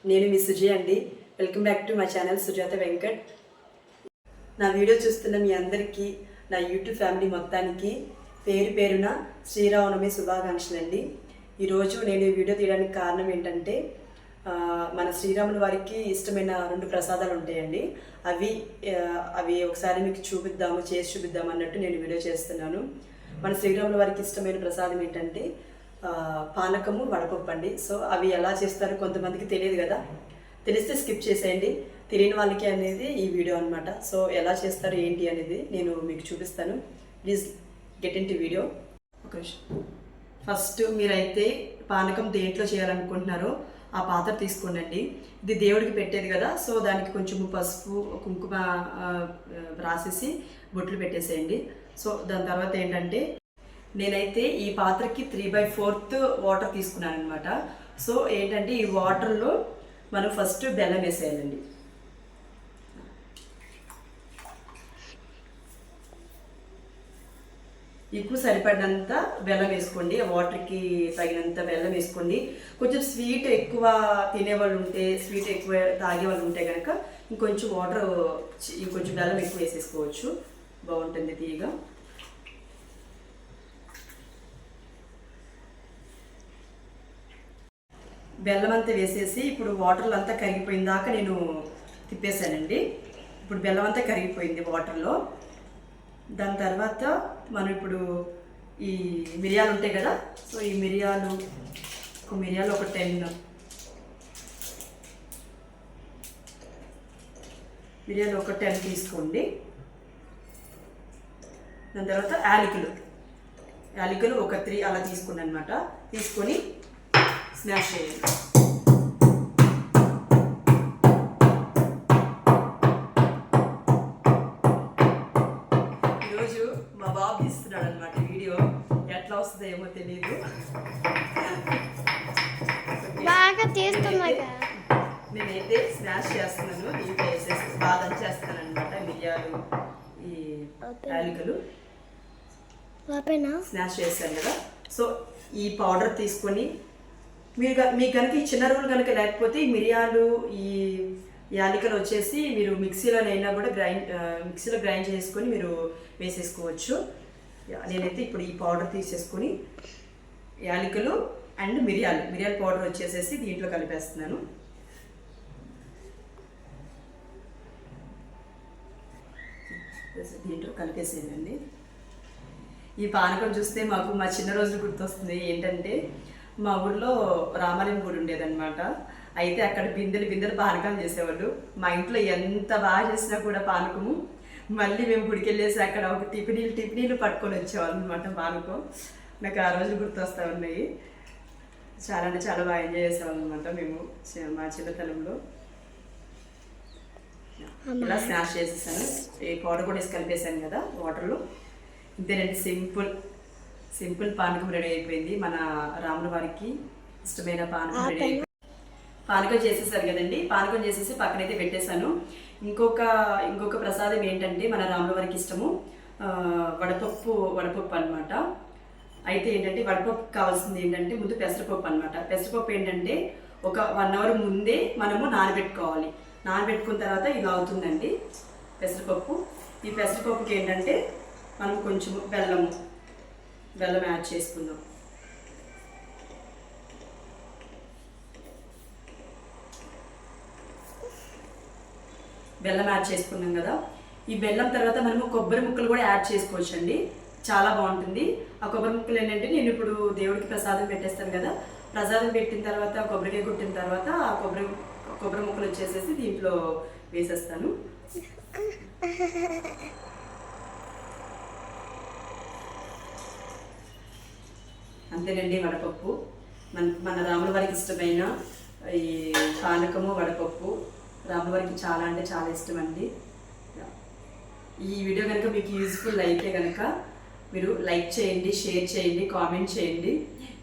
నేను మీ సుజయ్ అండి. Welcome back to my channel Sujatha Venkat. నా వీడియో చూస్తున్న మీ అందరికీ, నా యూట్యూబ్ ఫ్యామిలీ మొత్తానికి పేరు పేరున శ్రీరామనవమి శుభాకాంక్షలు అండి. ఈరోజు నేను ఈ వీడియో తీయడానికి కారణం ఏంటంటే, మన శ్రీరాముల వారికి ఇష్టమైన 2 ప్రసాదాలు ఉంటాయండి. అవి ఒకసారి మీకు చేసి చూపిద్దాము అన్నట్టు నేను వీడియో చేస్తున్నాను. మన శ్రీరాముల వారికి ఇష్టమైన ప్రసాదం ఏంటంటే పానకము, వడపప్పు అండి. సో అవి ఎలా చేస్తారో కొంతమందికి తెలియదు కదా, తెలిస్తే స్కిప్ చేసేయండి. తెలియని వాళ్ళకి అనేది ఈ వీడియో అనమాట. సో ఎలా చేస్తారు ఏంటి అనేది నేను మీకు చూపిస్తాను. Please get in to video. ఒక నిమిషం. ఫస్ట్ మీరైతే పానకం దేంట్లో చేయాలనుకుంటున్నారో ఆ పాత్ర తీసుకోండి. ఇది దేవుడికి పెట్టేది కదా, సో దానికి కొంచెం పసుపు, కుంకుమ రాసేసి బొట్లు పెట్టేసేయండి. సో దాని తర్వాత ఏంటంటే, నేనైతే ఈ పాత్రకి 3/4 వాటర్ తీసుకున్నాను అనమాట. సో ఏంటంటే ఈ వాటర్లో మనం ఫస్ట్ బెల్లం వేసేయాలండి. ఎక్కువ సరిపడినంత బెల్లం వేసుకోండి, వాటర్కి తగినంత బెల్లం వేసుకోండి. కొంచెం స్వీట్ ఎక్కువ తినేవాళ్ళు ఉంటే, స్వీట్ ఎక్కువ తాగేవాళ్ళు ఉంటే కనుక ఇంకొంచెం ఇంకొంచెం బెల్లం ఎక్కువ వేసేసుకోవచ్చు, బాగుంటుంది తీయగా. బెల్లం అంతా వేసేసి ఇప్పుడు వాటర్లో అంతా కరిగిపోయిన దాకా నేను తిప్పేశానండి. ఇప్పుడు బెల్లం అంతా కరిగిపోయింది వాటర్లో. దాని తర్వాత మనం ఇప్పుడు ఈ మిరియాలు ఉంటాయి కదా, సో ఈ మిరియాలు ఒక 10 తీసుకోండి. దాని తర్వాత యాలకులు ఒక 3 అలా తీసుకోండి అనమాట. తీసుకొని స్మాష్ చేయండి. ఈరోజు మా బాబు తీస్తున్నాడు అనమాట వీడియో, ఎట్లా వస్తుందో ఏమో తెలియదు. నేనైతే స్మాష్ చేస్తున్నాను, దీంట్లో వేసేసి బాదం చేస్తాను అనమాట. మిరియాలు, ఈ యాలకులు స్మాష్ చేశాను కదా. సో ఈ పౌడర్ తీసుకొని మీకు కనుక ఈ చిన్న రోలు కనుక లేకపోతే ఈ మిరియాలు, ఈ యాలకులు వచ్చేసి మీరు మిక్సీలో కూడా మిక్సీలో గ్రైండ్ చేసుకొని మీరు వేసేసుకోవచ్చు. నేనైతే ఇప్పుడు ఈ పౌడర్ తీసేసుకొని యాలకులు అండ్ మిరియాల పౌడర్ వచ్చేసేసి దీంట్లో కలిపేస్తున్నాను. దీంట్లో కలిపేసేయండి. ఈ పానకం చూస్తే మాకు మా చిన్న రోజులు గుర్తొస్తుంది. ఏంటంటే, మా ఊర్లో రామాలయం గుడి ఉండేదన్నమాట. అయితే అక్కడ బిందెలు పానకం చేసేవాళ్ళు. మా ఇంట్లో ఎంత బాగా చేసినా కూడా పానకము, మళ్ళీ మేము గుడికి వెళ్ళేసి అక్కడ ఒక టిఫినీలు పట్టుకొని వచ్చేవాళ్ళం అనమాట. పానకం నాకు ఆ రోజులు గుర్తొస్తూ ఉన్నాయి. చాలా అంటే చాలా బాగా ఎంజాయ్ చేసేవాళ్ళం అనమాట మేము మా చిన్నతనంలో. ఇలా స్నాష్ చేసేసాను. ఈ పౌడర్ కూడా వేసి కలిపేసాను కదా వాటర్లో. ఇంతేనండి, సింపుల్ పానకం రెడీ అయిపోయింది. మన రాముల వారికి ఇష్టమైన పానకం రెడీ అయిపోయింది. పానకం చేసేసారు కదండి. పానకం చేసేసి పక్కనైతే పెట్టేశాను. ఇంకొక ప్రసాదం ఏంటంటే, మన రాముల వారికి ఇష్టము వడపప్పు అనమాట. అయితే ఏంటంటే, వడపప్పు కావాల్సింది ఏంటంటే ముందు పెసరపప్పు అనమాట. పెసరపప్పు ఏంటంటే ఒక 1 అవర్ ముందే మనము నానబెట్టుకోవాలి. నానబెట్టుకున్న తర్వాత ఇలా అవుతుందండి పెసరపప్పు. ఈ పెసరపప్పుకి ఏంటంటే మనం కొంచెం బెల్లం యాడ్ చేసుకుందాం. బెల్లం యాడ్ చేసుకున్నాం కదా. ఈ బెల్లం తర్వాత మనము కొబ్బరి ముక్కలు కూడా యాడ్ చేసుకోవచ్చు అండి, చాలా బాగుంటుంది. ఆ కొబ్బరి ముక్కలు ఏంటంటే, నేను ఇప్పుడు దేవుడికి ప్రసాదం పెట్టేస్తాను కదా, ప్రసాదం పెట్టిన తర్వాత కొబ్బరికాయ కొట్టిన తర్వాత ఆ కొబ్బరి ముక్కలు వచ్చేసేసి దీంట్లో వేసేస్తాను. అంతేనండి, వడపప్పు. మన రాముల వారికి ఇష్టమైన ఈ పానకము, వడపప్పు రాముల వారికి చాలా అంటే చాలా ఇష్టం అండి. ఈ వీడియో కనుక మీకు యూజ్ఫుల్ అయితే కనుక మీరు లైక్ చేయండి, షేర్ చేయండి, కామెంట్ చేయండి.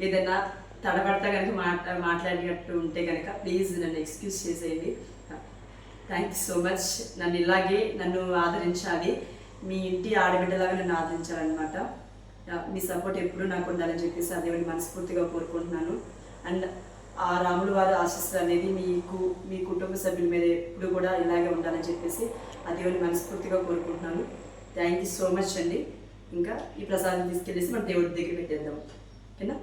ఏదైనా తడబడతా కనుక మాట్లాడినట్టు ఉంటే కనుక ప్లీజ్ నన్ను ఎక్స్క్యూజ్ చేసేయండి. Thank you so much. నన్ను ఆదరించాలి, మీ ఇంటి ఆడబిడ్డలాగా నన్ను ఆదరించాలన్నమాట. మీ సపోర్ట్ ఎప్పుడు నాకు ఉండాలని చెప్పేసి దేవుడిని మనస్ఫూర్తిగా కోరుకుంటున్నాను. అండ్ ఆ రాముల వారి ఆశీస్సులు అనేది మీకు మీ కుటుంబ సభ్యుల మీద ఎప్పుడు కూడా ఇలాగే ఉండాలని చెప్పేసి ఆ దేవుని మనస్ఫూర్తిగా కోరుకుంటున్నాను. థ్యాంక్ యూ సో మచ్ అండి. ఇంకా ఈ ప్రసాదం తీసుకెళ్ళేసి మన దేవుడి దగ్గర పెట్టేద్దాం, ఓకేనా.